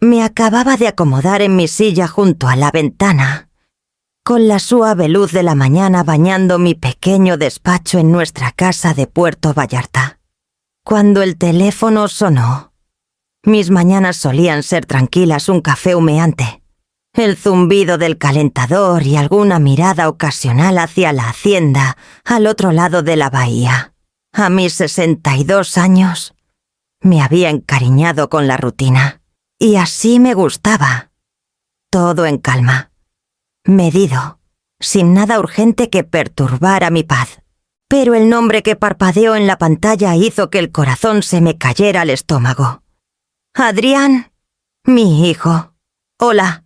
Me acababa de acomodar en mi silla junto a la ventana, con la suave luz de la mañana bañando mi pequeño despacho en nuestra casa de Puerto Vallarta, cuando el teléfono sonó. Mis mañanas solían ser tranquilas, un café humeante, el zumbido del calentador y alguna mirada ocasional hacia la hacienda al otro lado de la bahía. A mis 62 años me había encariñado con la rutina, y así me gustaba. Todo en calma, medido, sin nada urgente que perturbara mi paz. Pero el nombre que parpadeó en la pantalla hizo que el corazón se me cayera al estómago. Adrián, mi hijo. Hola,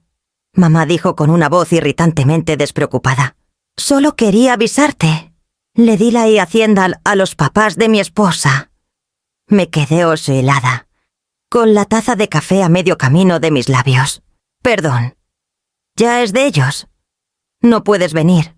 mamá dijo con una voz irritantemente despreocupada. Solo quería avisarte. Le di la hacienda a los papás de mi esposa. Me quedé oscilada, con la taza de café a medio camino de mis labios. Perdón. ¿Ya es de ellos? No puedes venir,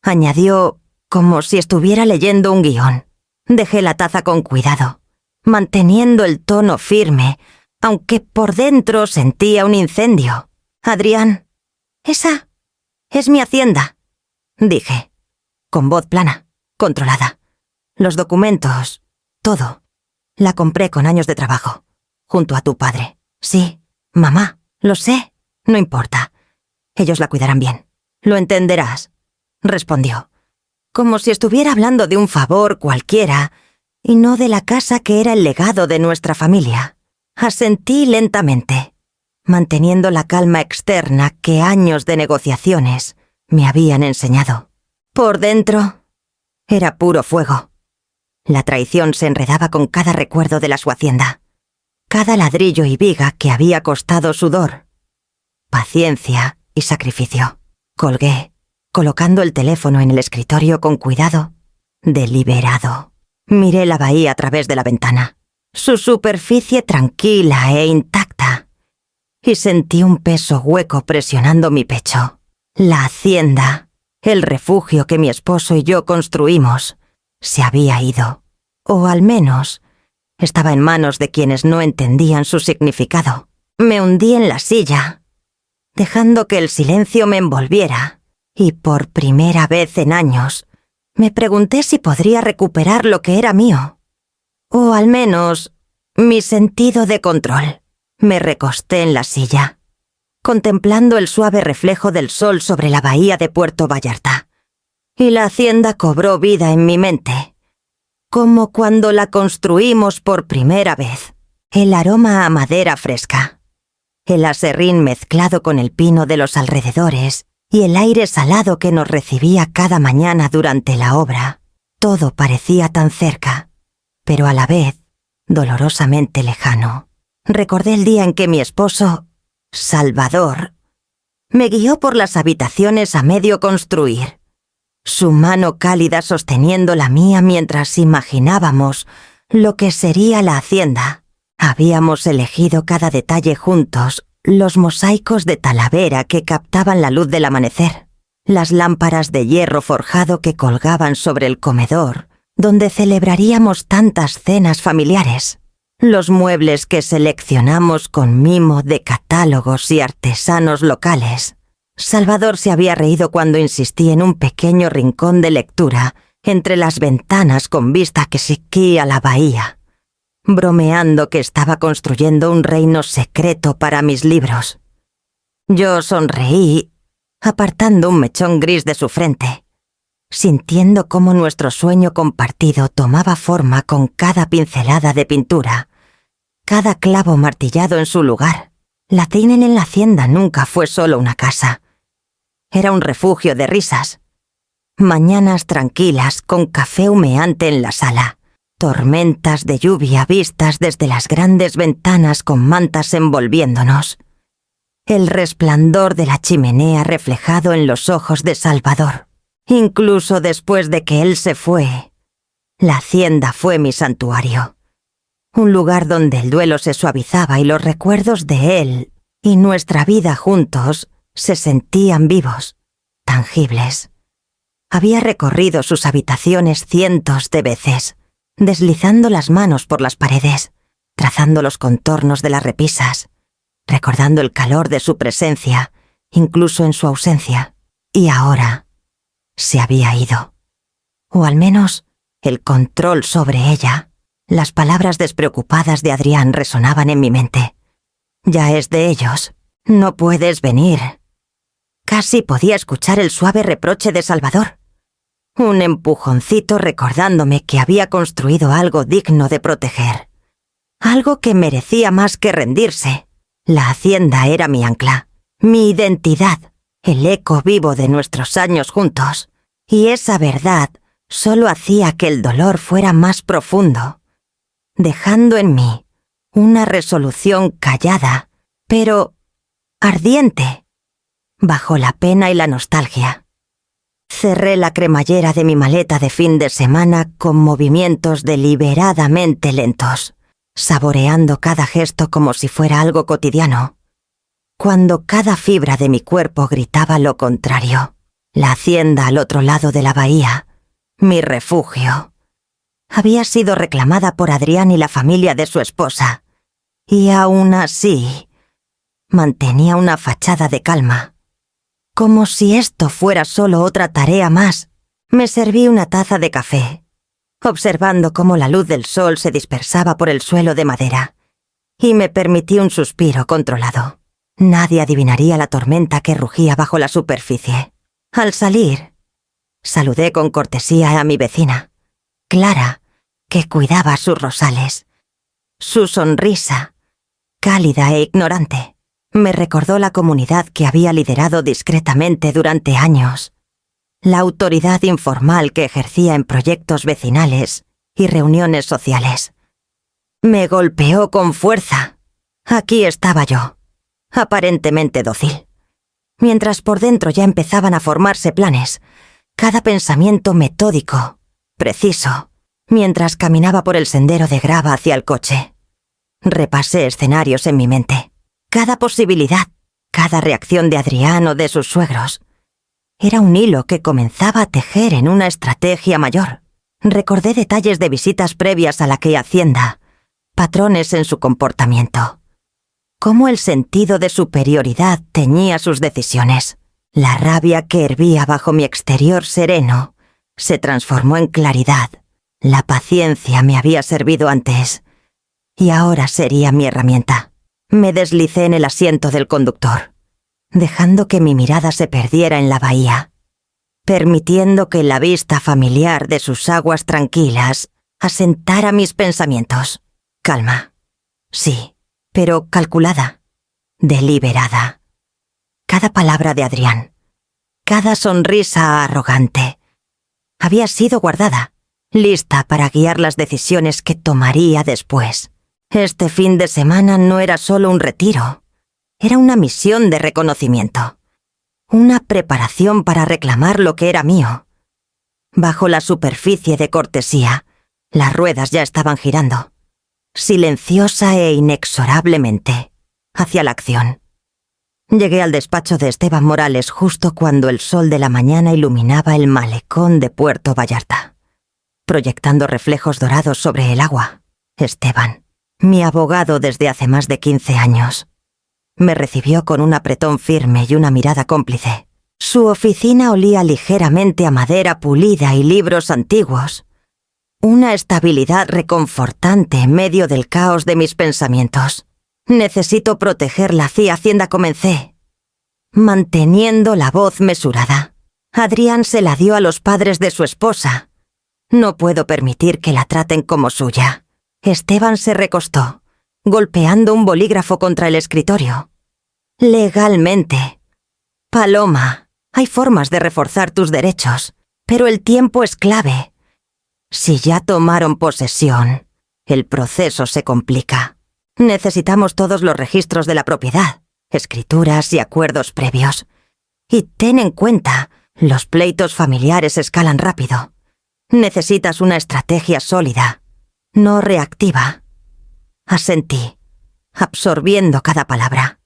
añadió como si estuviera leyendo un guión. Dejé la taza con cuidado, manteniendo el tono firme, aunque por dentro sentía un incendio. Adrián, esa es mi hacienda, dije, con voz plana, controlada. Los documentos, todo. La compré con años de trabajo, junto a tu padre. Sí, mamá, lo sé, no importa. Ellos la cuidarán bien. Lo entenderás, respondió, como si estuviera hablando de un favor cualquiera y no de la casa que era el legado de nuestra familia. Asentí lentamente, manteniendo la calma externa que años de negociaciones me habían enseñado. Por dentro era puro fuego. La traición se enredaba con cada recuerdo de su hacienda, cada ladrillo y viga que había costado sudor, paciencia y sacrificio. Colgué, colocando el teléfono en el escritorio con cuidado, deliberado. Miré la bahía a través de la ventana, su superficie tranquila e intacta, y sentí un peso hueco presionando mi pecho. La hacienda, el refugio que mi esposo y yo construimos, se había ido, o al menos estaba en manos de quienes no entendían su significado. Me hundí en la silla, dejando que el silencio me envolviera, y por primera vez en años me pregunté si podría recuperar lo que era mío, o al menos mi sentido de control. Me recosté en la silla, contemplando el suave reflejo del sol sobre la bahía de Puerto Vallarta, y la hacienda cobró vida en mi mente, como cuando la construimos por primera vez. El aroma a madera fresca, el aserrín mezclado con el pino de los alrededores y el aire salado que nos recibía cada mañana durante la obra. Todo parecía tan cerca, pero a la vez dolorosamente lejano. Recordé el día en que mi esposo, Salvador, me guió por las habitaciones a medio construir, su mano cálida sosteniendo la mía mientras imaginábamos lo que sería la hacienda. Habíamos elegido cada detalle juntos, los mosaicos de talavera que captaban la luz del amanecer, las lámparas de hierro forjado que colgaban sobre el comedor, donde celebraríamos tantas cenas familiares, los muebles que seleccionamos con mimo de catálogos y artesanos locales. Salvador se había reído cuando insistí en un pequeño rincón de lectura entre las ventanas con vista que siquía a la bahía, bromeando que estaba construyendo un reino secreto para mis libros. Yo sonreí, apartando un mechón gris de su frente, sintiendo cómo nuestro sueño compartido tomaba forma con cada pincelada de pintura, cada clavo martillado en su lugar. La Tinen en la hacienda nunca fue solo una casa. Era un refugio de risas, mañanas tranquilas con café humeante en la sala, tormentas de lluvia vistas desde las grandes ventanas con mantas envolviéndonos, el resplandor de la chimenea reflejado en los ojos de Salvador. Incluso después de que él se fue, la hacienda fue mi santuario, un lugar donde el duelo se suavizaba y los recuerdos de él y nuestra vida juntos se sentían vivos, tangibles. Había recorrido sus habitaciones cientos de veces, deslizando las manos por las paredes, trazando los contornos de las repisas, recordando el calor de su presencia, incluso en su ausencia. Y ahora se había ido. O al menos el control sobre ella. Las palabras despreocupadas de Adrián resonaban en mi mente. Ya es de ellos. No puedes venir. Casi podía escuchar el suave reproche de Salvador. Un empujoncito recordándome que había construido algo digno de proteger. Algo que merecía más que rendirse. La hacienda era mi ancla, mi identidad, el eco vivo de nuestros años juntos. Y esa verdad solo hacía que el dolor fuera más profundo, dejando en mí una resolución callada, pero ardiente, bajo la pena y la nostalgia. Cerré la cremallera de mi maleta de fin de semana con movimientos deliberadamente lentos, saboreando cada gesto como si fuera algo cotidiano, cuando cada fibra de mi cuerpo gritaba lo contrario. La hacienda al otro lado de la bahía, mi refugio, había sido reclamada por Adrián y la familia de su esposa, y aún así mantenía una fachada de calma. Como si esto fuera solo otra tarea más, me serví una taza de café, observando cómo la luz del sol se dispersaba por el suelo de madera, y me permití un suspiro controlado. Nadie adivinaría la tormenta que rugía bajo la superficie. Al salir, saludé con cortesía a mi vecina, Clara, que cuidaba sus rosales. Su sonrisa, cálida e ignorante, me recordó la comunidad que había liderado discretamente durante años, la autoridad informal que ejercía en proyectos vecinales y reuniones sociales. Me golpeó con fuerza. Aquí estaba yo, aparentemente dócil, mientras por dentro ya empezaban a formarse planes, cada pensamiento metódico, preciso, mientras caminaba por el sendero de grava hacia el coche. Repasé escenarios en mi mente, cada posibilidad, cada reacción de Adrián o de sus suegros. Era un hilo que comenzaba a tejer en una estrategia mayor. Recordé detalles de visitas previas a la que hacienda, patrones en su comportamiento. Cómo el sentido de superioridad teñía sus decisiones. La rabia que hervía bajo mi exterior sereno se transformó en claridad. La paciencia me había servido antes, y ahora sería mi herramienta. Me deslicé en el asiento del conductor, dejando que mi mirada se perdiera en la bahía, permitiendo que la vista familiar de sus aguas tranquilas asentara mis pensamientos. Calma. Sí, pero calculada, deliberada. Cada palabra de Adrián, cada sonrisa arrogante, había sido guardada, lista para guiar las decisiones que tomaría después. Este fin de semana no era solo un retiro, era una misión de reconocimiento, una preparación para reclamar lo que era mío. Bajo la superficie de cortesía, las ruedas ya estaban girando, silenciosa e inexorablemente, hacia la acción. Llegué al despacho de Esteban Morales justo cuando el sol de la mañana iluminaba el malecón de Puerto Vallarta, proyectando reflejos dorados sobre el agua. Esteban, mi abogado desde hace más de 15 años, me recibió con un apretón firme y una mirada cómplice. Su oficina olía ligeramente a madera pulida y libros antiguos. Una estabilidad reconfortante en medio del caos de mis pensamientos. Necesito proteger la hacienda, comencé, manteniendo la voz mesurada. Adrián se la dio a los padres de su esposa. No puedo permitir que la traten como suya. Esteban se recostó, golpeando un bolígrafo contra el escritorio. Legalmente. Paloma, hay formas de reforzar tus derechos, pero el tiempo es clave. Si ya tomaron posesión, el proceso se complica. Necesitamos todos los registros de la propiedad, escrituras y acuerdos previos. Y ten en cuenta, los pleitos familiares escalan rápido. Necesitas una estrategia sólida, no reactiva. Asentí, absorbiendo cada palabra.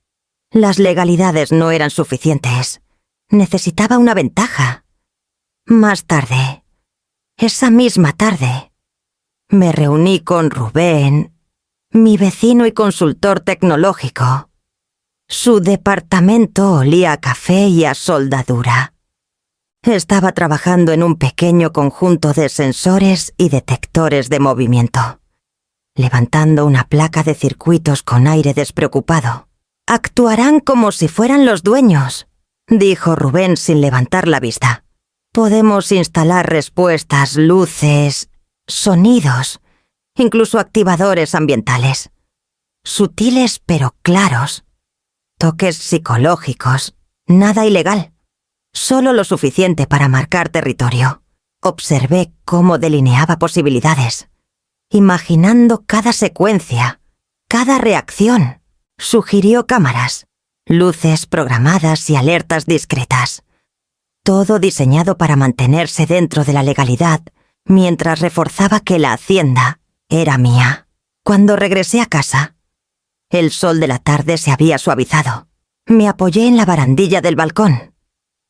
Las legalidades no eran suficientes. Necesitaba una ventaja. Más tarde, esa misma tarde, me reuní con Rubén, mi vecino y consultor tecnológico, Su departamento olía a café y a soldadura. Estaba trabajando en un pequeño conjunto de sensores y detectores de movimiento, levantando una placa de circuitos con aire despreocupado. «Actuarán como si fueran los dueños», dijo Rubén sin levantar la vista. «Podemos instalar respuestas, luces, sonidos, incluso activadores ambientales. Sutiles pero claros. Toques psicológicos, nada ilegal. Solo lo suficiente para marcar territorio». Observé cómo delineaba posibilidades, imaginando cada secuencia, cada reacción. Sugirió cámaras, luces programadas y alertas discretas. Todo diseñado para mantenerse dentro de la legalidad, mientras reforzaba que la hacienda era mía. Cuando regresé a casa, el sol de la tarde se había suavizado. Me apoyé en la barandilla del balcón,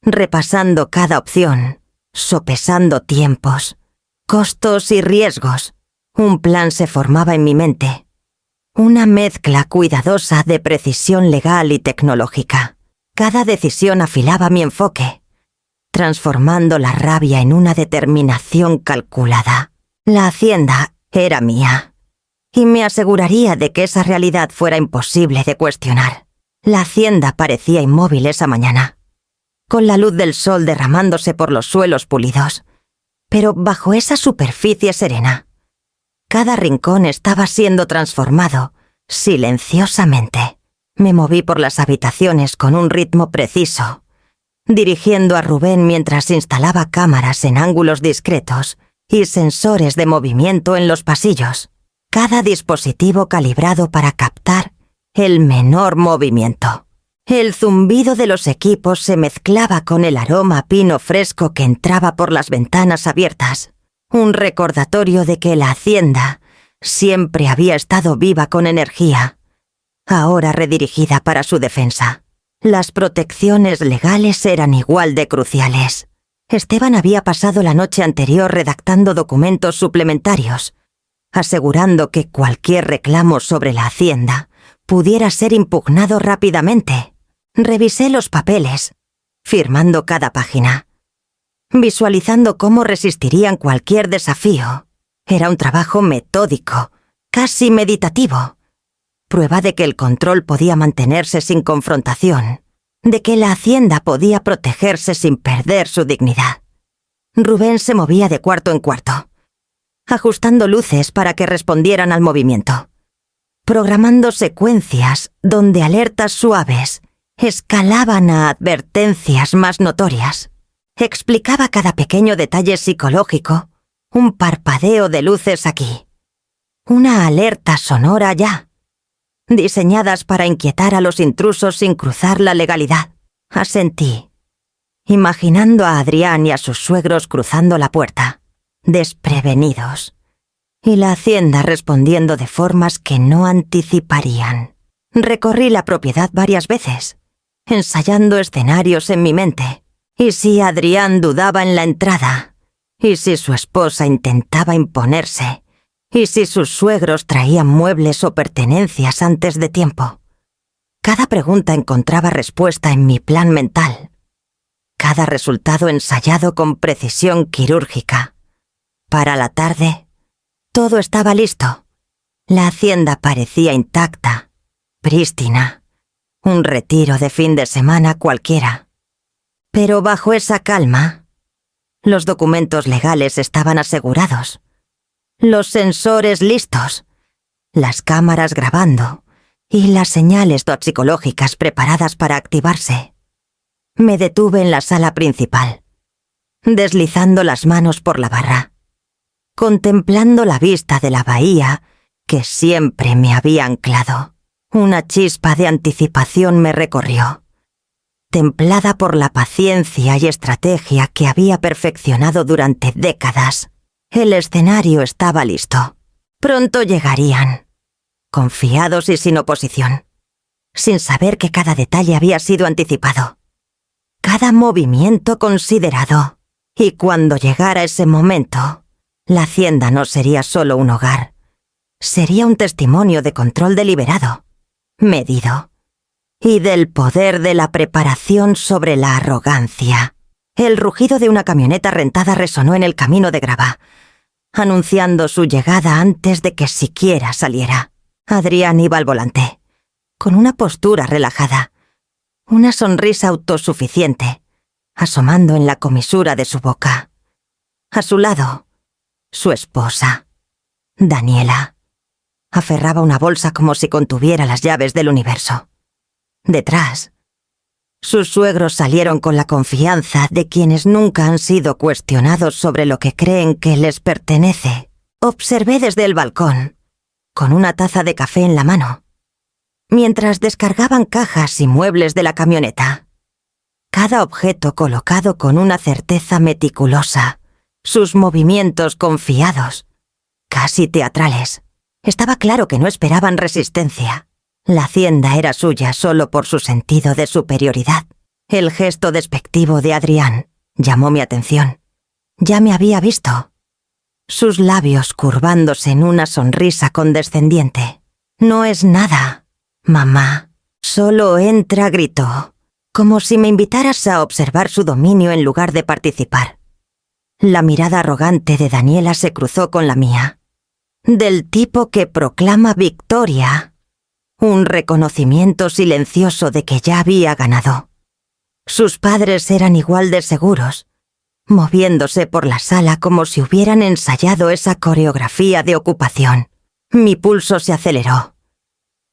repasando cada opción, sopesando tiempos, costos y riesgos. Un plan se formaba en mi mente. Una mezcla cuidadosa de precisión legal y tecnológica. Cada decisión afilaba mi enfoque, transformando la rabia en una determinación calculada. La hacienda era mía, y me aseguraría de que esa realidad fuera imposible de cuestionar. La hacienda parecía inmóvil esa mañana, con la luz del sol derramándose por los suelos pulidos, pero bajo esa superficie serena, cada rincón estaba siendo transformado, silenciosamente. Me moví por las habitaciones con un ritmo preciso, dirigiendo a Rubén mientras instalaba cámaras en ángulos discretos y sensores de movimiento en los pasillos, cada dispositivo calibrado para captar el menor movimiento. El zumbido de los equipos se mezclaba con el aroma a pino fresco que entraba por las ventanas abiertas. Un recordatorio de que la hacienda siempre había estado viva con energía, ahora redirigida para su defensa. Las protecciones legales eran igual de cruciales. Esteban había pasado la noche anterior redactando documentos suplementarios, asegurando que cualquier reclamo sobre la hacienda pudiera ser impugnado rápidamente. Revisé los papeles, firmando cada página, visualizando cómo resistirían cualquier desafío. Era un trabajo metódico, casi meditativo, prueba de que el control podía mantenerse sin confrontación, de que la hacienda podía protegerse sin perder su dignidad. Rubén se movía de cuarto en cuarto, ajustando luces para que respondieran al movimiento, programando secuencias donde alertas suaves escalaban a advertencias más notorias. Explicaba cada pequeño detalle psicológico, un parpadeo de luces aquí, una alerta sonora allá, diseñadas para inquietar a los intrusos sin cruzar la legalidad. Asentí, imaginando a Adrián y a sus suegros cruzando la puerta, desprevenidos, y la hacienda respondiendo de formas que no anticiparían. Recorrí la propiedad varias veces, ensayando escenarios en mi mente. ¿Y si Adrián dudaba en la entrada? ¿Y si su esposa intentaba imponerse? ¿Y si sus suegros traían muebles o pertenencias antes de tiempo? Cada pregunta encontraba respuesta en mi plan mental. Cada resultado ensayado con precisión quirúrgica. Para la tarde, todo estaba listo. La hacienda parecía intacta, prístina. Un retiro de fin de semana cualquiera. Pero bajo esa calma, los documentos legales estaban asegurados, los sensores listos, las cámaras grabando y las señales toxicológicas preparadas para activarse. Me detuve en la sala principal, deslizando las manos por la barra, contemplando la vista de la bahía que siempre me había anclado. Una chispa de anticipación me recorrió, templada por la paciencia y estrategia que había perfeccionado durante décadas. El escenario estaba listo. Pronto llegarían, confiados y sin oposición, sin saber que cada detalle había sido anticipado, cada movimiento considerado. Y cuando llegara ese momento, la hacienda no sería solo un hogar, sería un testimonio de control deliberado, medido, y del poder de la preparación sobre la arrogancia. El rugido de una camioneta rentada resonó en el camino de grava, anunciando su llegada antes de que siquiera saliera. Adrián iba al volante, con una postura relajada, una sonrisa autosuficiente, asomando en la comisura de su boca. A su lado, su esposa, Daniela. Aferraba una bolsa como si contuviera las llaves del universo. Detrás, sus suegros salieron con la confianza de quienes nunca han sido cuestionados sobre lo que creen que les pertenece. Observé desde el balcón, con una taza de café en la mano, mientras descargaban cajas y muebles de la camioneta. Cada objeto colocado con una certeza meticulosa, sus movimientos confiados, casi teatrales. Estaba claro que no esperaban resistencia. La hacienda era suya solo por su sentido de superioridad. El gesto despectivo de Adrián llamó mi atención. Ya me había visto. Sus labios curvándose en una sonrisa condescendiente. «No es nada, mamá. Solo entra», gritó, como si me invitaras a observar su dominio en lugar de participar. La mirada arrogante de Daniela se cruzó con la mía. Del tipo que proclama victoria. Un reconocimiento silencioso de que ya había ganado. Sus padres eran igual de seguros, moviéndose por la sala como si hubieran ensayado esa coreografía de ocupación. Mi pulso se aceleró,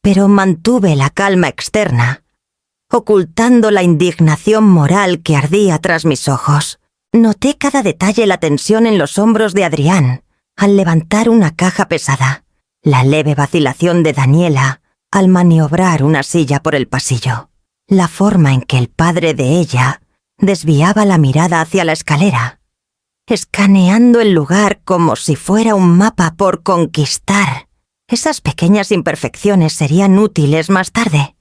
pero mantuve la calma externa, ocultando la indignación moral que ardía tras mis ojos. Noté cada detalle: la tensión en los hombros de Adrián al levantar una caja pesada, la leve vacilación de Daniela al maniobrar una silla por el pasillo, la forma en que el padre de ella desviaba la mirada hacia la escalera, escaneando el lugar como si fuera un mapa por conquistar. Esas pequeñas imperfecciones serían útiles más tarde,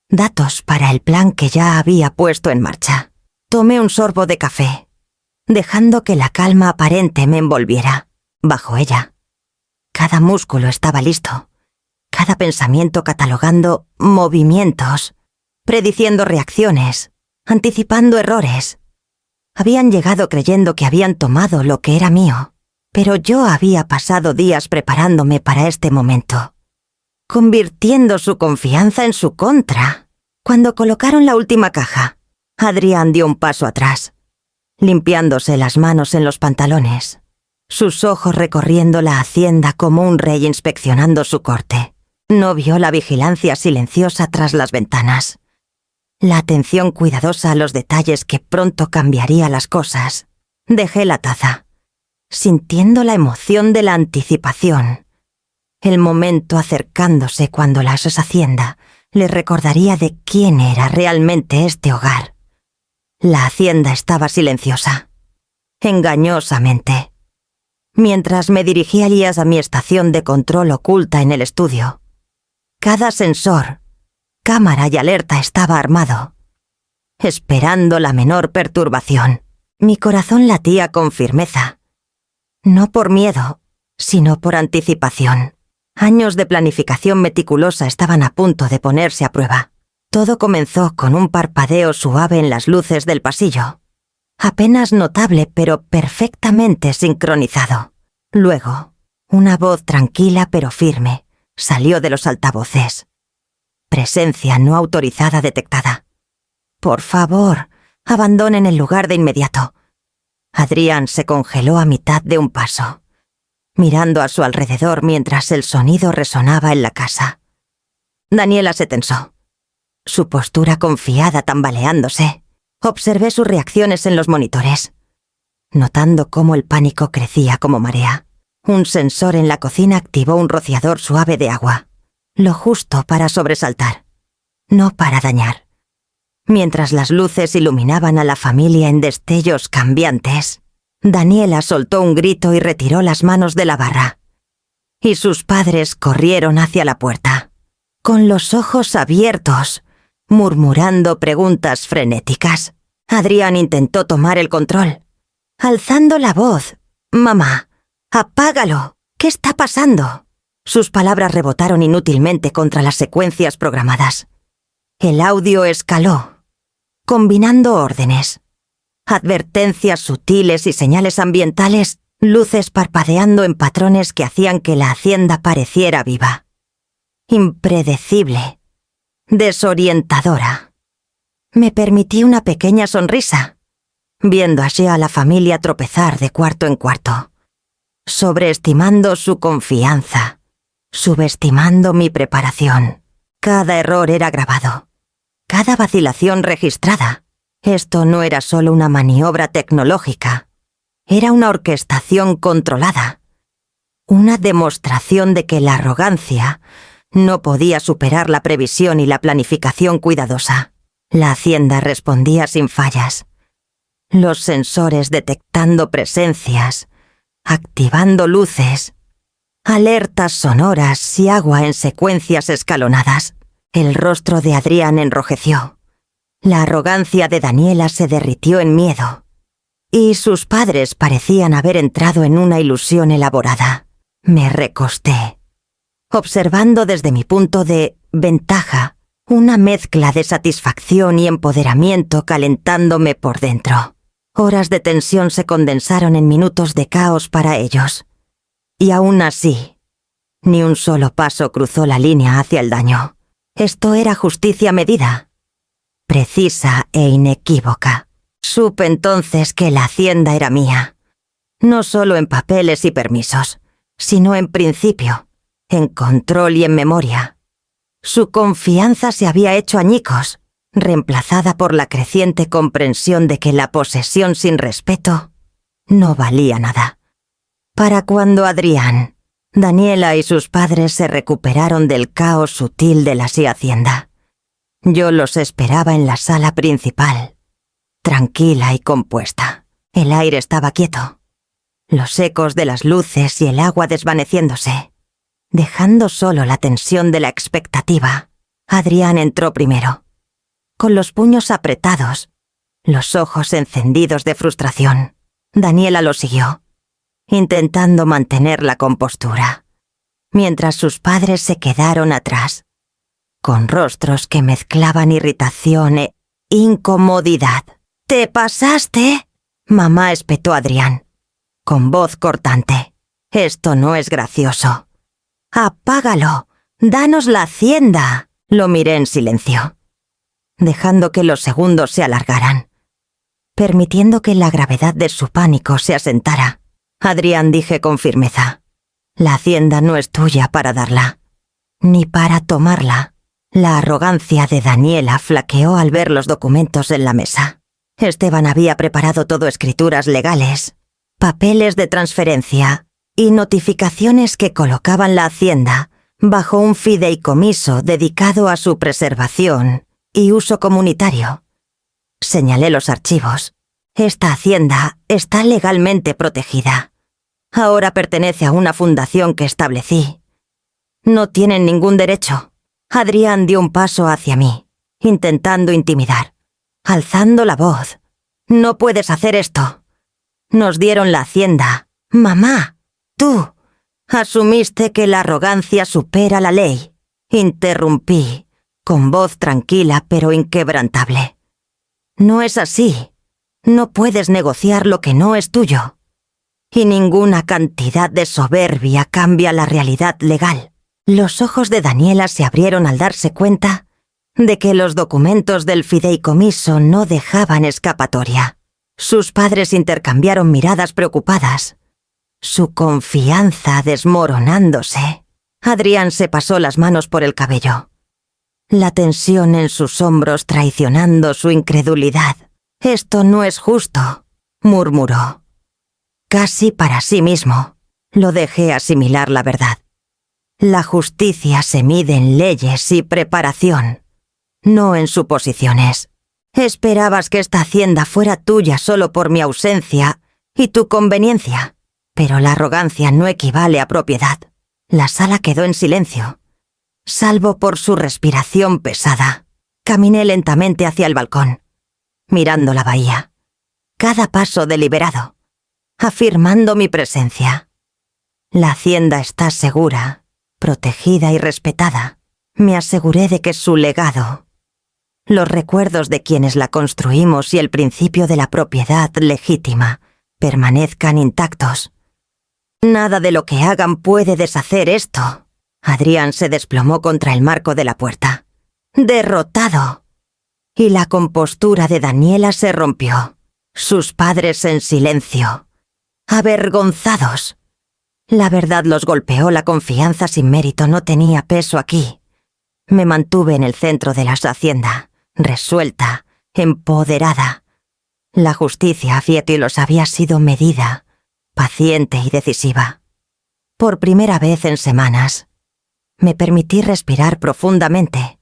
datos para el plan que ya había puesto en marcha. Tomé un sorbo de café, dejando que la calma aparente me envolviera. Bajo ella, cada músculo estaba listo, cada pensamiento catalogando movimientos, prediciendo reacciones, anticipando errores. Habían llegado creyendo que habían tomado lo que era mío, pero yo había pasado días preparándome para este momento, convirtiendo su confianza en su contra. Cuando colocaron la última caja, Adrián dio un paso atrás, limpiándose las manos en los pantalones, sus ojos recorriendo la hacienda como un rey inspeccionando su corte. No vio la vigilancia silenciosa tras las ventanas, la atención cuidadosa a los detalles que pronto cambiaría las cosas. Dejé la taza, sintiendo la emoción de la anticipación. El momento acercándose cuando la hacienda le recordaría de quién era realmente este hogar. La hacienda estaba silenciosa, engañosamente. Mientras me dirigía Elías a mi estación de control oculta en el estudio, cada sensor, cámara y alerta estaba armado, esperando la menor perturbación. Mi corazón latía con firmeza, no por miedo, sino por anticipación. Años de planificación meticulosa estaban a punto de ponerse a prueba. Todo comenzó con un parpadeo suave en las luces del pasillo, apenas notable pero perfectamente sincronizado. Luego, una voz tranquila pero firme salió de los altavoces. Presencia no autorizada detectada. «Por favor, abandonen el lugar de inmediato». Adrián se congeló a mitad de un paso, mirando a su alrededor mientras el sonido resonaba en la casa. Daniela se tensó, su postura confiada tambaleándose. Observé sus reacciones en los monitores, notando cómo el pánico crecía como marea. Un sensor en la cocina activó un rociador suave de agua, lo justo para sobresaltar, no para dañar. Mientras las luces iluminaban a la familia en destellos cambiantes, Daniela soltó un grito y retiró las manos de la barra, y sus padres corrieron hacia la puerta, con los ojos abiertos, murmurando preguntas frenéticas. Adrián intentó tomar el control, alzando la voz: «Mamá, apágalo. ¿Qué está pasando?». Sus palabras rebotaron inútilmente contra las secuencias programadas. El audio escaló, combinando órdenes, advertencias sutiles y señales ambientales, luces parpadeando en patrones que hacían que la hacienda pareciera viva. Impredecible, desorientadora. Me permití una pequeña sonrisa, viendo allí a la familia tropezar de cuarto en cuarto, sobreestimando su confianza, subestimando mi preparación. Cada error era grabado, cada vacilación registrada. Esto no era solo una maniobra tecnológica, era una orquestación controlada, una demostración de que la arrogancia no podía superar la previsión y la planificación cuidadosa. La hacienda respondía sin fallas, los sensores detectando presencias, activando luces, alertas sonoras y agua en secuencias escalonadas. El rostro de Adrián enrojeció. La arrogancia de Daniela se derritió en miedo, y sus padres parecían haber entrado en una ilusión elaborada. Me recosté, observando desde mi punto de ventaja una mezcla de satisfacción y empoderamiento calentándome por dentro. Horas de tensión se condensaron en minutos de caos para ellos. Y aún así, ni un solo paso cruzó la línea hacia el daño. Esto era justicia medida, precisa e inequívoca. Supe entonces que la hacienda era mía, no solo en papeles y permisos, sino en principio, en control y en memoria. Su confianza se había hecho añicos, reemplazada por la creciente comprensión de que la posesión sin respeto no valía nada. Para cuando Adrián, Daniela y sus padres se recuperaron del caos sutil de la hacienda, yo los esperaba en la sala principal, tranquila y compuesta. El aire estaba quieto, los ecos de las luces y el agua desvaneciéndose, dejando solo la tensión de la expectativa. Adrián entró primero, con los puños apretados, los ojos encendidos de frustración. Daniela lo siguió, intentando mantener la compostura, mientras sus padres se quedaron atrás, con rostros que mezclaban irritación e incomodidad. «¿Te pasaste?», mamá espetó a Adrián, con voz cortante. «Esto no es gracioso. Apágalo. Danos la hacienda». Lo miré en silencio, dejando que los segundos se alargaran, permitiendo que la gravedad de su pánico se asentara. «Adrián», dije con firmeza, «la hacienda no es tuya para darla, ni para tomarla». La arrogancia de Daniela flaqueó al ver los documentos en la mesa. Esteban había preparado todo: escrituras legales, papeles de transferencia y notificaciones que colocaban la hacienda bajo un fideicomiso dedicado a su preservación y uso comunitario. Señalé los archivos. Esta hacienda está legalmente protegida. Ahora pertenece a una fundación que establecí. No tienen ningún derecho. Adrián dio un paso hacia mí, intentando intimidar, alzando la voz. «No puedes hacer esto. Nos dieron la hacienda. Mamá, tú asumiste que la arrogancia supera la ley». Interrumpí, con voz tranquila pero inquebrantable. «No es así. No puedes negociar lo que no es tuyo. Y ninguna cantidad de soberbia cambia la realidad legal». Los ojos de Daniela se abrieron al darse cuenta de que los documentos del fideicomiso no dejaban escapatoria. Sus padres intercambiaron miradas preocupadas, su confianza desmoronándose. Adrián se pasó las manos por el cabello, la tensión en sus hombros traicionando su incredulidad. «Esto no es justo», murmuró, casi para sí mismo. Lo dejé asimilar la verdad. La justicia se mide en leyes y preparación, no en suposiciones. Esperabas que esta hacienda fuera tuya solo por mi ausencia y tu conveniencia, pero la arrogancia no equivale a propiedad. La sala quedó en silencio, salvo por su respiración pesada. Caminé lentamente hacia el balcón, mirando la bahía, cada paso deliberado, afirmando mi presencia. La hacienda está segura, protegida y respetada. Me aseguré de que su legado los recuerdos de quienes la construimos y el principio de la propiedad legítima permanezcan intactos. Nada de lo que hagan puede deshacer esto. Adrián se desplomó contra el marco de la puerta. ¡Derrotado! Y la compostura de Daniela se rompió. Sus padres en silencio, avergonzados. La verdad los golpeó, la confianza sin mérito no tenía peso aquí. Me mantuve en el centro de la hacienda, resuelta, empoderada. La justicia, Fietilos, había sido medida, paciente y decisiva. Por primera vez en semanas, me permití respirar profundamente,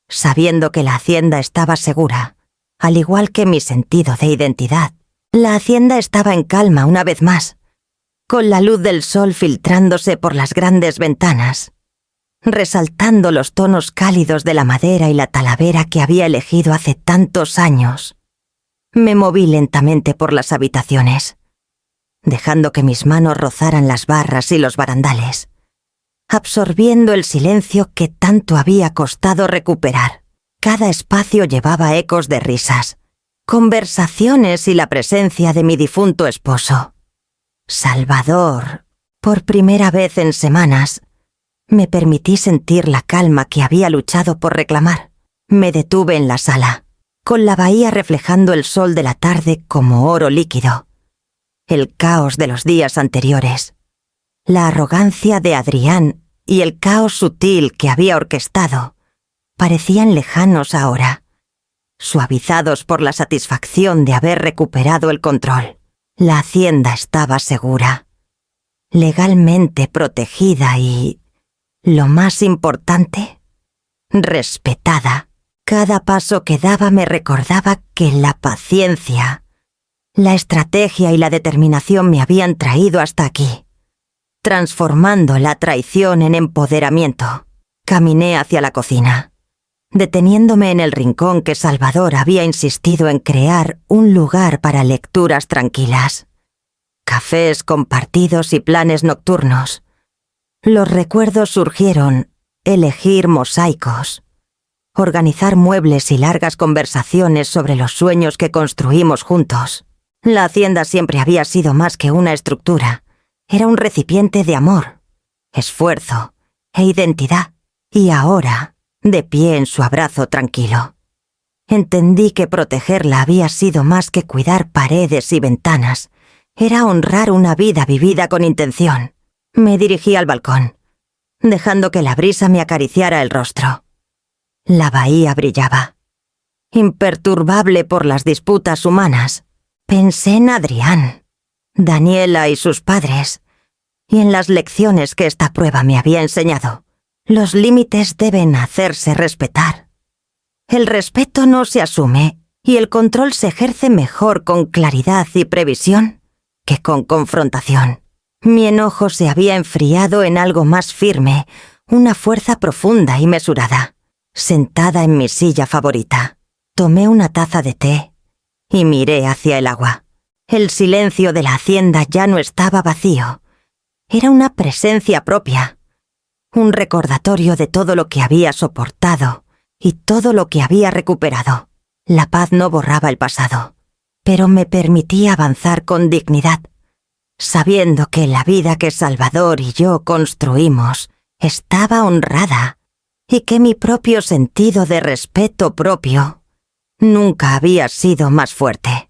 sabiendo que la hacienda estaba segura, al igual que mi sentido de identidad. La hacienda estaba en calma una vez más, con la luz del sol filtrándose por las grandes ventanas, resaltando los tonos cálidos de la madera y la talavera que había elegido hace tantos años. Me moví lentamente por las habitaciones, dejando que mis manos rozaran las barras y los barandales, absorbiendo el silencio que tanto había costado recuperar. Cada espacio llevaba ecos de risas, conversaciones y la presencia de mi difunto esposo. Salvador, por primera vez en semanas, me permití sentir la calma que había luchado por reclamar. Me detuve en la sala, con la bahía reflejando el sol de la tarde como oro líquido. El caos de los días anteriores, la arrogancia de Adrián y el caos sutil que había orquestado, parecían lejanos ahora, suavizados por la satisfacción de haber recuperado el control. La hacienda estaba segura, legalmente protegida y, lo más importante, respetada. Cada paso que daba me recordaba que la paciencia, la estrategia y la determinación me habían traído hasta aquí, transformando la traición en empoderamiento. Caminé hacia la cocina, deteniéndome en el rincón que Salvador había insistido en crear un lugar para lecturas tranquilas, cafés compartidos y planes nocturnos. Los recuerdos surgieron: elegir mosaicos, organizar muebles y largas conversaciones sobre los sueños que construimos juntos. La hacienda siempre había sido más que una estructura. Era un recipiente de amor, esfuerzo e identidad. Y ahora, de pie en su abrazo tranquilo, entendí que protegerla había sido más que cuidar paredes y ventanas. Era honrar una vida vivida con intención. Me dirigí al balcón, dejando que la brisa me acariciara el rostro. La bahía brillaba, imperturbable por las disputas humanas. Pensé en Adrián, Daniela y sus padres, y en las lecciones que esta prueba me había enseñado. Los límites deben hacerse respetar. El respeto no se asume y el control se ejerce mejor con claridad y previsión que con confrontación. Mi enojo se había enfriado en algo más firme, una fuerza profunda y mesurada. Sentada en mi silla favorita, tomé una taza de té y miré hacia el agua. El silencio de la hacienda ya no estaba vacío. Era una presencia propia, un recordatorio de todo lo que había soportado y todo lo que había recuperado. La paz no borraba el pasado, pero me permitía avanzar con dignidad, sabiendo que la vida que Salvador y yo construimos estaba honrada y que mi propio sentido de respeto propio nunca había sido más fuerte.